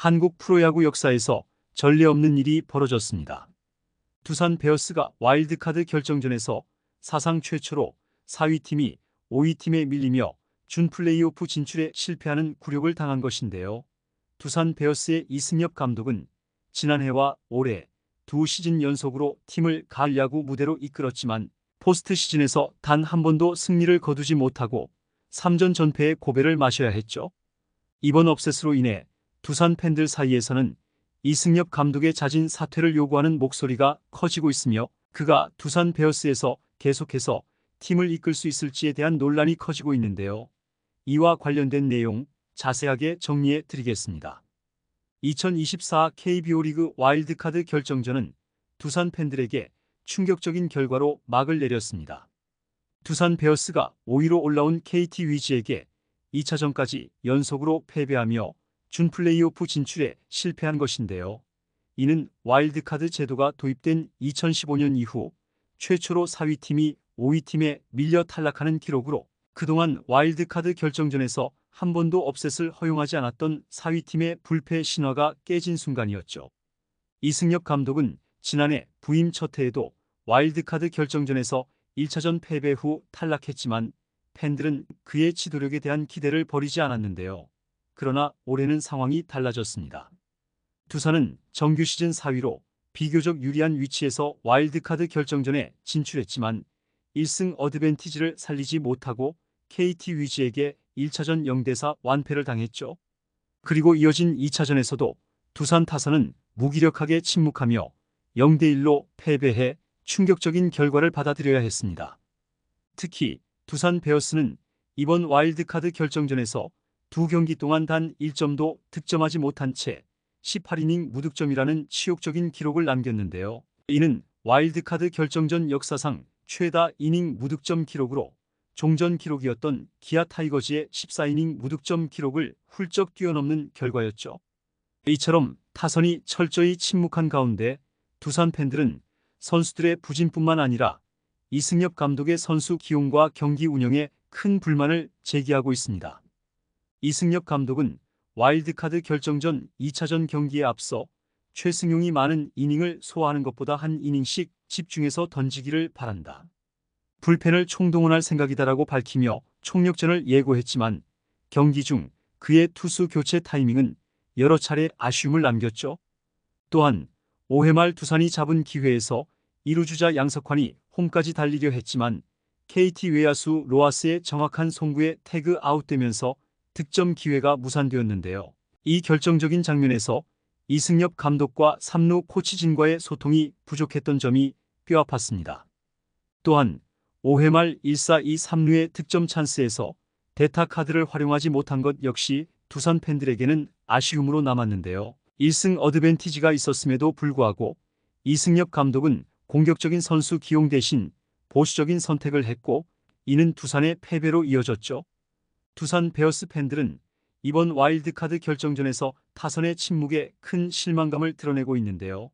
한국 프로야구 역사에서 전례 없는 일이 벌어졌습니다. 두산 베어스가 와일드카드 결정전에서 사상 최초로 4위팀이 5위팀에 밀리며 준 플레이오프 진출에 실패하는 굴욕을 당한 것인데요. 두산 베어스의 이승엽 감독은 지난해와 올해 두 시즌 연속으로 팀을 가을 야구 무대로 이끌었지만 포스트 시즌에서 단 한 번도 승리를 거두지 못하고 3전 전패의 고배를 마셔야 했죠. 이번 업셋으로 인해 두산 팬들 사이에서는 이승엽 감독의 자진 사퇴를 요구하는 목소리가 커지고 있으며 그가 두산 베어스에서 계속해서 팀을 이끌 수 있을지에 대한 논란이 커지고 있는데요. 이와 관련된 내용 자세하게 정리해 드리겠습니다. 2024 KBO 리그 와일드카드 결정전은 두산 팬들에게 충격적인 결과로 막을 내렸습니다. 두산 베어스가 5위로 올라온 KT 위즈에게 2차전까지 연속으로 패배하며 준 플레이오프 진출에 실패한 것인데요. 이는 와일드카드 제도가 도입된 2015년 이후 최초로 4위팀이 5위팀에 밀려 탈락하는 기록으로 그동안 와일드카드 결정전에서 한 번도 업셋을 허용하지 않았던 4위팀의 불패 신화가 깨진 순간이었죠. 이승엽 감독은 지난해 부임 첫 해에도 와일드카드 결정전에서 1차전 패배 후 탈락했지만 팬들은 그의 지도력에 대한 기대를 버리지 않았는데요. 그러나 올해는 상황이 달라졌습니다. 두산은 정규 시즌 4위로 비교적 유리한 위치에서 와일드카드 결정전에 진출했지만 1승 어드밴티지를 살리지 못하고 KT 위즈에게 1차전 0대4 완패를 당했죠. 그리고 이어진 2차전에서도 두산 타선은 무기력하게 침묵하며 0대1로 패배해 충격적인 결과를 받아들여야 했습니다. 특히 두산 베어스는 이번 와일드카드 결정전에서 두 경기 동안 단 1점도 득점하지 못한 채 18이닝 무득점이라는 치욕적인 기록을 남겼는데요. 이는 와일드카드 결정전 역사상 최다 이닝 무득점 기록으로 종전 기록이었던 기아 타이거즈의 14이닝 무득점 기록을 훌쩍 뛰어넘는 결과였죠. 이처럼 타선이 철저히 침묵한 가운데 두산 팬들은 선수들의 부진뿐만 아니라 이승엽 감독의 선수 기용과 경기 운영에 큰 불만을 제기하고 있습니다. 이승엽 감독은 와일드카드 결정전 2차전 경기에 앞서 최승용이 많은 이닝을 소화하는 것보다 한 이닝씩 집중해서 던지기를 바란다. 불펜을 총동원할 생각이다라고 밝히며 총력전을 예고했지만 경기 중 그의 투수 교체 타이밍은 여러 차례 아쉬움을 남겼죠. 또한 5회 말 두산이 잡은 기회에서 2루주자 양석환이 홈까지 달리려 했지만 KT 외야수 로하스의 정확한 송구에 태그 아웃되면서 득점 기회가 무산되었는데요. 이 결정적인 장면에서 이승엽 감독과 3루 코치진과의 소통이 부족했던 점이 뼈아팠습니다. 또한 5회 말 1-4-2 3루의 득점 찬스에서 대타 카드를 활용하지 못한 것 역시 두산 팬들에게는 아쉬움으로 남았는데요. 1승 어드밴티지가 있었음에도 불구하고 이승엽 감독은 공격적인 선수 기용 대신 보수적인 선택을 했고 이는 두산의 패배로 이어졌죠. 두산 베어스 팬들은 이번 와일드카드 결정전에서 타선의 침묵에 큰 실망감을 드러내고 있는데요.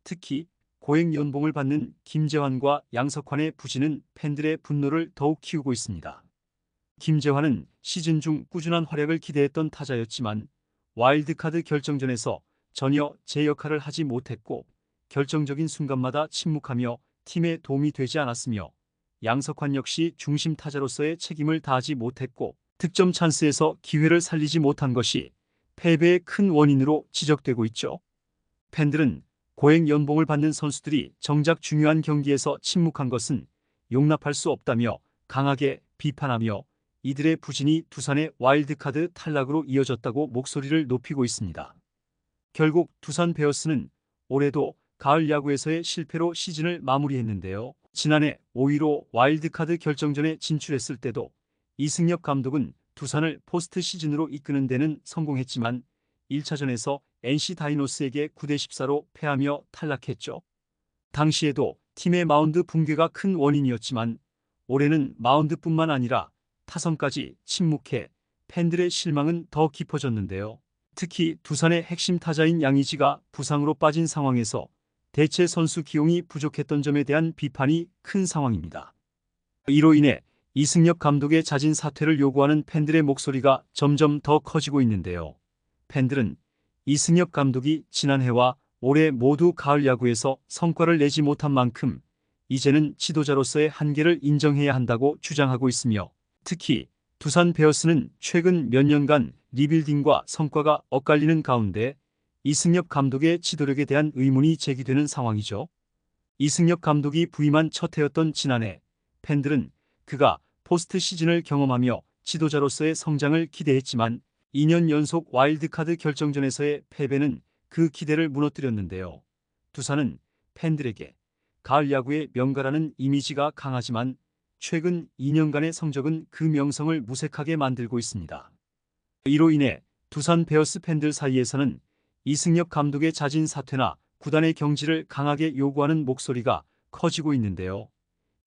특히 고액 연봉을 받는 김재환과 양석환의 부진은 팬들의 분노를 더욱 키우고 있습니다. 김재환은 시즌 중 꾸준한 활약을 기대했던 타자였지만 와일드카드 결정전에서 전혀 제 역할을 하지 못했고 결정적인 순간마다 침묵하며 팀에 도움이 되지 않았으며 양석환 역시 중심 타자로서의 책임을 다하지 못했고 득점 찬스에서 기회를 살리지 못한 것이 패배의 큰 원인으로 지적되고 있죠. 팬들은 고액 연봉을 받는 선수들이 정작 중요한 경기에서 침묵한 것은 용납할 수 없다며 강하게 비판하며 이들의 부진이 두산의 와일드카드 탈락으로 이어졌다고 목소리를 높이고 있습니다. 결국 두산 베어스는 올해도 가을 야구에서의 실패로 시즌을 마무리했는데요. 지난해 5위로 와일드카드 결정전에 진출했을 때도 이승엽 감독은 두산을 포스트 시즌으로 이끄는 데는 성공했지만 1차전에서 NC 다이노스에게 9대14로 패하며 탈락했죠. 당시에도 팀의 마운드 붕괴가 큰 원인이었지만 올해는 마운드뿐만 아니라 타선까지 침묵해 팬들의 실망은 더 깊어졌는데요. 특히 두산의 핵심 타자인 양의지가 부상으로 빠진 상황에서 대체 선수 기용이 부족했던 점에 대한 비판이 큰 상황입니다. 이로 인해 이승엽 감독의 자진 사퇴를 요구하는 팬들의 목소리가 점점 더 커지고 있는데요. 팬들은 이승엽 감독이 지난해와 올해 모두 가을 야구에서 성과를 내지 못한 만큼 이제는 지도자로서의 한계를 인정해야 한다고 주장하고 있으며, 특히 두산 베어스는 최근 몇 년간 리빌딩과 성과가 엇갈리는 가운데 이승엽 감독의 지도력에 대한 의문이 제기되는 상황이죠. 이승엽 감독이 부임한 첫 해였던 지난해, 팬들은 그가 포스트 시즌을 경험하며 지도자로서의 성장을 기대했지만 2년 연속 와일드카드 결정전에서의 패배는 그 기대를 무너뜨렸는데요. 두산은 팬들에게 가을 야구의 명가라는 이미지가 강하지만 최근 2년간의 성적은 그 명성을 무색하게 만들고 있습니다. 이로 인해 두산 베어스 팬들 사이에서는 이승엽 감독의 자진 사퇴나 구단의 경질을 강하게 요구하는 목소리가 커지고 있는데요.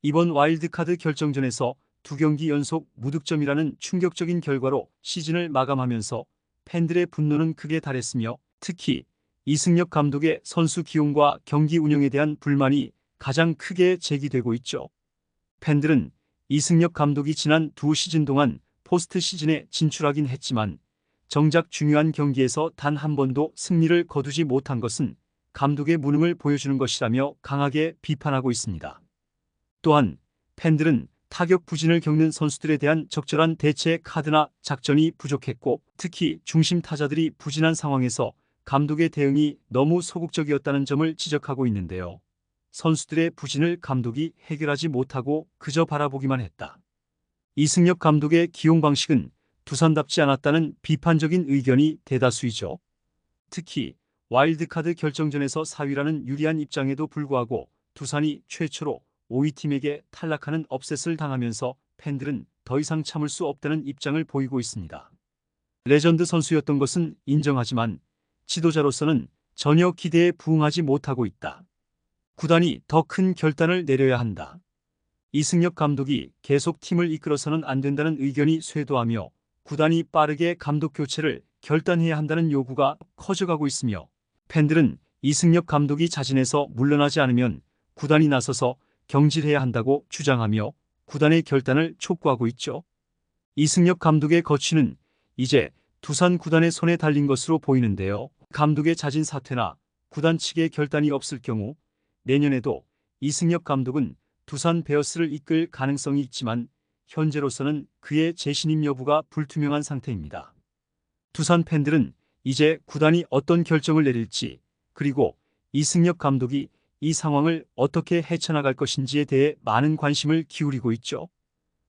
이번 와일드카드 결정전에서 2경기 연속 무득점이라는 충격적인 결과로 시즌을 마감하면서 팬들의 분노는 극에 달했으며, 특히 이승엽 감독의 선수 기용과 경기 운영에 대한 불만이 가장 크게 제기되고 있죠. 팬들은 이승엽 감독이 지난 2시즌 동안 포스트 시즌에 진출하긴 했지만 정작 중요한 경기에서 단 한 번도 승리를 거두지 못한 것은 감독의 무능을 보여주는 것이라며 강하게 비판하고 있습니다. 또한 팬들은 타격 부진을 겪는 선수들에 대한 적절한 대체 카드나 작전이 부족했고, 특히 중심 타자들이 부진한 상황에서 감독의 대응이 너무 소극적이었다는 점을 지적하고 있는데요. 선수들의 부진을 감독이 해결하지 못하고 그저 바라보기만 했다. 이승엽 감독의 기용 방식은 두산답지 않았다는 비판적인 의견이 대다수이죠. 특히 와일드카드 결정전에서 4위라는 유리한 입장에도 불구하고 두산이 최초로 5위 팀에게 탈락하는 업셋을 당하면서 팬들은 더 이상 참을 수 없다는 입장을 보이고 있습니다. 레전드 선수였던 것은 인정하지만 지도자로서는 전혀 기대에 부응하지 못하고 있다. 구단이 더 큰 결단을 내려야 한다. 이승엽 감독이 계속 팀을 이끌어서는 안 된다는 의견이 쇄도하며 구단이 빠르게 감독 교체를 결단해야 한다는 요구가 커져가고 있으며, 팬들은 이승엽 감독이 자진해서 물러나지 않으면 구단이 나서서 경질해야 한다고 주장하며 구단의 결단을 촉구하고 있죠. 이승엽 감독의 거취는 이제 두산 구단의 손에 달린 것으로 보이는데요. 감독의 자진 사퇴나 구단 측의 결단이 없을 경우 내년에도 이승엽 감독은 두산 베어스를 이끌 가능성이 있지만 현재로서는 그의 재신임 여부가 불투명한 상태입니다. 두산 팬들은 이제 구단이 어떤 결정을 내릴지, 그리고 이승엽 감독이 이 상황을 어떻게 헤쳐나갈 것인지에 대해 많은 관심을 기울이고 있죠.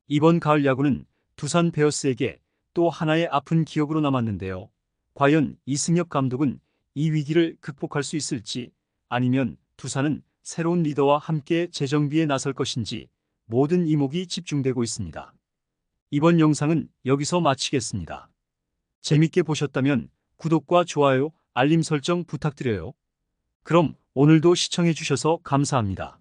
이번 가을 야구는 두산 베어스에게 또 하나의 아픈 기억으로 남았는데요. 과연 이승엽 감독은 이 위기를 극복할 수 있을지, 아니면 두산은 새로운 리더와 함께 재정비에 나설 것인지 모든 이목이 집중되고 있습니다. 이번 영상은 여기서 마치겠습니다. 재밌게 보셨다면 구독과 좋아요, 알림 설정 부탁드려요. 그럼 오늘도 시청해 주셔서 감사합니다.